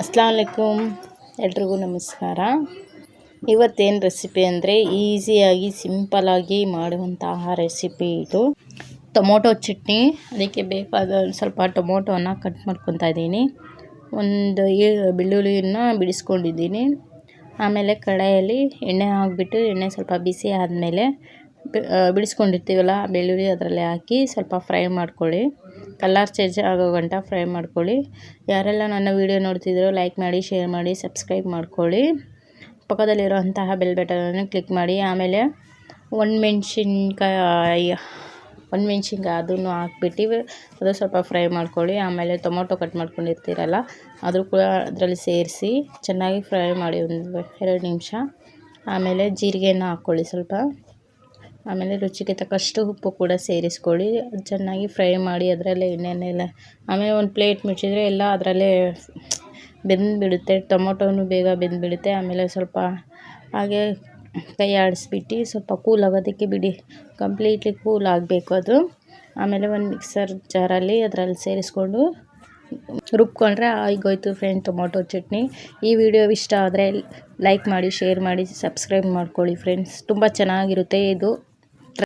ಅಸ್ಸಲಾಮು ಅಲೈಕುಮ್, ಎಲ್ರಿಗೂ ನಮಸ್ಕಾರ. ಇವತ್ತೇನು ರೆಸಿಪಿ ಅಂದರೆ ಈಸಿಯಾಗಿ ಸಿಂಪಲಾಗಿ ಮಾಡುವಂತಹ ರೆಸಿಪಿ ಇದು ಟೊಮೊಟೊ ಚಟ್ನಿ. ಅದಕ್ಕೆ ಬೇಕಾದ ಸ್ವಲ್ಪ ಟೊಮೊಟೊನ ಕಟ್ ಮಾಡ್ಕೊತಾ ಇದ್ದೀನಿ. ಒಂದು ಬೆಳ್ಳುಳ್ಳಿಯನ್ನು ಬಿಡಿಸ್ಕೊಂಡಿದ್ದೀನಿ. ಆಮೇಲೆ ಕಡಾಯಲ್ಲಿ ಎಣ್ಣೆ ಹಾಕ್ಬಿಟ್ಟು ಎಣ್ಣೆ ಸ್ವಲ್ಪ ಬಿಸಿ ಆದಮೇಲೆ ಬಿಡಿಸ್ಕೊಂಡಿರ್ತೀವಲ್ಲ ಬೆಳ್ಳುಳ್ಳಿ ಅದರಲ್ಲಿ ಹಾಕಿ ಸ್ವಲ್ಪ ಫ್ರೈ ಮಾಡ್ಕೊಳ್ಳಿ. ಕಲರ್ ಚೇಂಜ್ ಆಗೋ ಗಂಟ ಫ್ರೈ ಮಾಡ್ಕೊಳ್ಳಿ. ಯಾರೆಲ್ಲ ನನ್ನ ವೀಡಿಯೋ ನೋಡ್ತಿದ್ದೀರೋ ಲೈಕ್ ಮಾಡಿ, ಶೇರ್ ಮಾಡಿ, ಸಬ್ಸ್ಕ್ರೈಬ್ ಮಾಡ್ಕೊಳ್ಳಿ. ಪಕ್ಕದಲ್ಲಿರುವಂತಹ ಬೆಲ್ ಬಟನನ್ನು ಕ್ಲಿಕ್ ಮಾಡಿ. ಆಮೇಲೆ ಒಣಮೆಣ್ಸಿನ್ಕಾಯಿ ಅದನ್ನು ಹಾಕ್ಬಿಟ್ಟು ಅದು ಸ್ವಲ್ಪ ಫ್ರೈ ಮಾಡ್ಕೊಳ್ಳಿ. ಆಮೇಲೆ ಟೊಮೊಟೊ ಕಟ್ ಮಾಡ್ಕೊಂಡಿರ್ತೀರಲ್ಲ ಅದು ಕೂಡ ಅದರಲ್ಲಿ ಸೇರಿಸಿ ಚೆನ್ನಾಗಿ ಫ್ರೈ ಮಾಡಿ ಒಂದು 2 ನಿಮಿಷ. ಆಮೇಲೆ ಜೀರಿಗೆನ ಹಾಕ್ಕೊಳ್ಳಿ ಸ್ವಲ್ಪ. ಆಮೇಲೆ ರುಚಿಗೆ ತಕ್ಕಷ್ಟು ಉಪ್ಪು ಕೂಡ ಸೇರಿಸ್ಕೊಳ್ಳಿ. ಚೆನ್ನಾಗಿ ಫ್ರೈ ಮಾಡಿ ಅದರಲ್ಲೇ ಎಣ್ಣೆನೆಲ್ಲ. ಆಮೇಲೆ ಒಂದು ಪ್ಲೇಟ್ ಮುಚ್ಚಿದರೆ ಎಲ್ಲ ಅದರಲ್ಲೇ ಬೆಂದುಬಿಡುತ್ತೆ. ಟೊಮೊಟೊನು ಬೇಗ ಬೆಂದುಬಿಡುತ್ತೆ. ಆಮೇಲೆ ಸ್ವಲ್ಪ ಹಾಗೆ ಕೈ ಆಡಿಸ್ಬಿಟ್ಟು ಸ್ವಲ್ಪ ಕೂಲ್ ಆಗೋದಕ್ಕೆ ಬಿಡಿ. ಕಂಪ್ಲೀಟ್ಲಿ ಕೂಲ್ ಆಗಬೇಕು ಅದು. ಆಮೇಲೆ ಒಂದು ಮಿಕ್ಸರ್ ಜಾರಲ್ಲಿ ಅದರಲ್ಲಿ ಸೇರಿಸ್ಕೊಂಡು ರುಬ್ಕೊಂಡ್ರೆ ಆಗೋಯ್ತು ಫ್ರೆಂಡ್ ಟೊಮೊಟೊ ಚಟ್ನಿ. ಈ ವಿಡಿಯೋ ಇಷ್ಟ ಆದರೆ ಲೈಕ್ ಮಾಡಿ, ಶೇರ್ ಮಾಡಿ, ಸಬ್ಸ್ಕ್ರೈಬ್ ಮಾಡ್ಕೊಳ್ಳಿ ಫ್ರೆಂಡ್ಸ್. ತುಂಬ ಚೆನ್ನಾಗಿರುತ್ತೆ ಇದು.